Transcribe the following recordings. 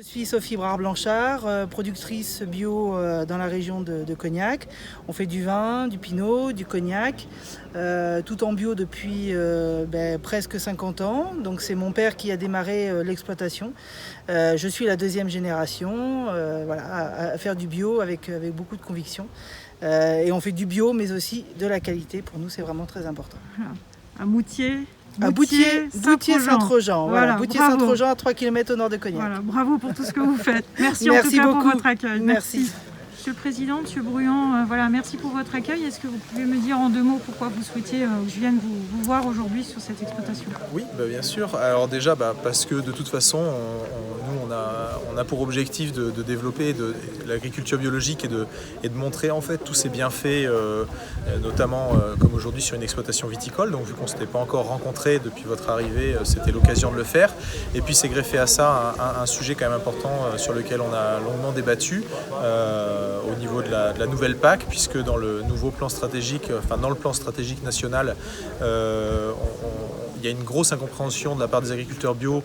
suis Sophie Brard-Blanchard, productrice bio dans la région de Cognac. On fait du vin, du pinot, du cognac, tout en bio depuis presque 50 ans. Donc c'est mon père qui a démarré l'exploitation. Je suis la deuxième génération à faire du bio avec beaucoup de conviction. Et on fait du bio mais aussi de la qualité. Pour nous c'est vraiment très important. À Moutier. À Boutier-Saint-Trojan. Voilà, Boutier-Saint-Trojan à 3 km au nord de Cognac. Voilà, bravo pour tout ce que vous faites. Merci en tout cas beaucoup pour votre accueil. Merci. Monsieur le Président, Monsieur Bruand, merci pour votre accueil. Est-ce que vous pouvez me dire en 2 mots pourquoi vous souhaitiez que je vienne vous voir aujourd'hui sur cette exploitation? Oui, bien sûr. Alors déjà, parce que de toute façon, nous, on a pour objectif de développer l'agriculture biologique et de montrer en fait tous ses bienfaits, notamment comme aujourd'hui sur une exploitation viticole. Donc vu qu'on ne s'était pas encore rencontrés depuis votre arrivée, c'était l'occasion de le faire. Et puis c'est greffé à ça un sujet quand même important sur lequel on a longuement débattu. Au niveau de la nouvelle PAC, puisque dans le nouveau plan stratégique, dans le plan stratégique national, il y a une grosse incompréhension de la part des agriculteurs bio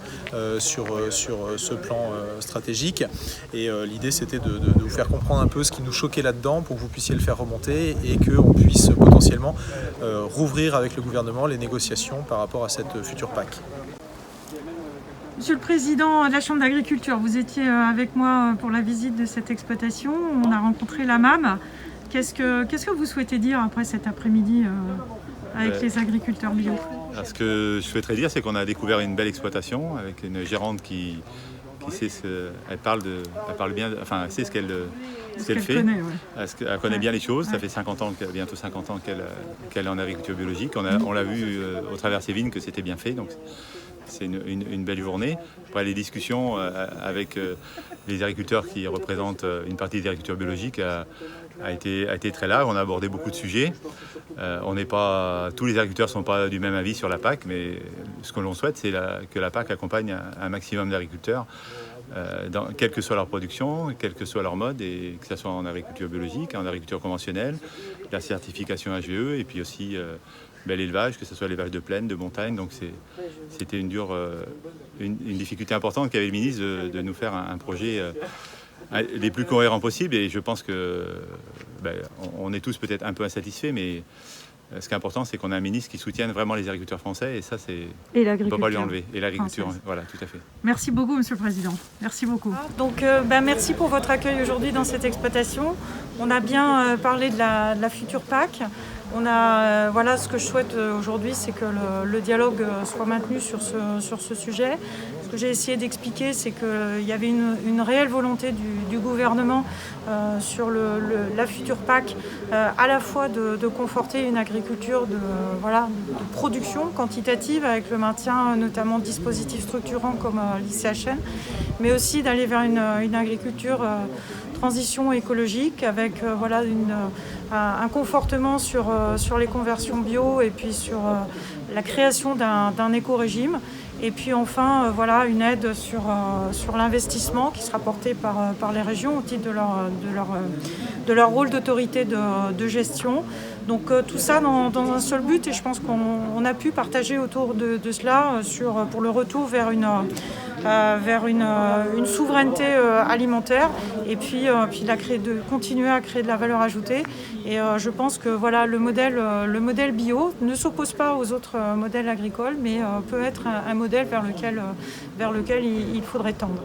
sur ce plan stratégique. Et l'idée, c'était de vous faire comprendre un peu ce qui nous choquait là-dedans pour que vous puissiez le faire remonter et qu'on puisse potentiellement rouvrir avec le gouvernement les négociations par rapport à cette future PAC. Monsieur le Président de la Chambre d'agriculture, vous étiez avec moi pour la visite de cette exploitation. On a rencontré la MAM. Qu'est-ce que vous souhaitez dire après cet après-midi avec les agriculteurs bio? Ce que je souhaiterais dire, c'est qu'on a découvert une belle exploitation avec une gérante qui sait elle parle bien, elle sait ce qu'elle fait. Connaît, ouais. Elle connaît bien les choses. Ça fait bientôt 50 ans qu'elle est en agriculture biologique. On l'a vu au travers de ses vignes que c'était bien fait. Donc c'est une belle journée. Après, les discussions avec les agriculteurs qui représentent une partie des agricultures biologiques a été très large. On a abordé beaucoup de sujets. Tous les agriculteurs ne sont pas du même avis sur la PAC, mais ce que l'on souhaite, c'est que la PAC accompagne un maximum d'agriculteurs, quelle que soit leur production, quel que soit leur mode, et que ce soit en agriculture biologique, en agriculture conventionnelle, la certification HVE, et puis aussi l'élevage, que ce soit l'élevage de plaine, de montagne. Donc c'était une difficulté importante qu'avait le ministre de nous faire un projet les plus cohérents possible, et je pense que on est tous peut-être un peu insatisfaits, mais ce qui est important, c'est qu'on a un ministre qui soutienne vraiment les agriculteurs français, et ça, on ne peut pas lui enlever. Et l'agriculture, voilà, tout à fait. Merci beaucoup, Monsieur le Président. Merci beaucoup. Donc, merci pour votre accueil aujourd'hui dans cette exploitation. On a bien parlé de la future PAC. Ce que je souhaite aujourd'hui, c'est que le dialogue soit maintenu sur ce sujet. Ce que j'ai essayé d'expliquer, c'est qu'il y avait une réelle volonté du gouvernement sur la future PAC, à la fois de conforter une agriculture de production quantitative avec le maintien notamment de dispositifs structurants comme l'ICHN, mais aussi d'aller vers une agriculture transition écologique avec un confortement sur les conversions bio et puis sur la création d'un éco-régime. Et puis enfin, une aide sur l'investissement qui sera portée par les régions au titre de leur rôle d'autorité de gestion. Donc tout ça dans un seul but, et je pense qu'on a pu partager autour de cela pour le retour vers une souveraineté alimentaire, et puis continuer à créer de la valeur ajoutée. Et je pense que le modèle bio ne s'oppose pas aux autres modèles agricoles, mais peut être un modèle vers lequel il faudrait tendre.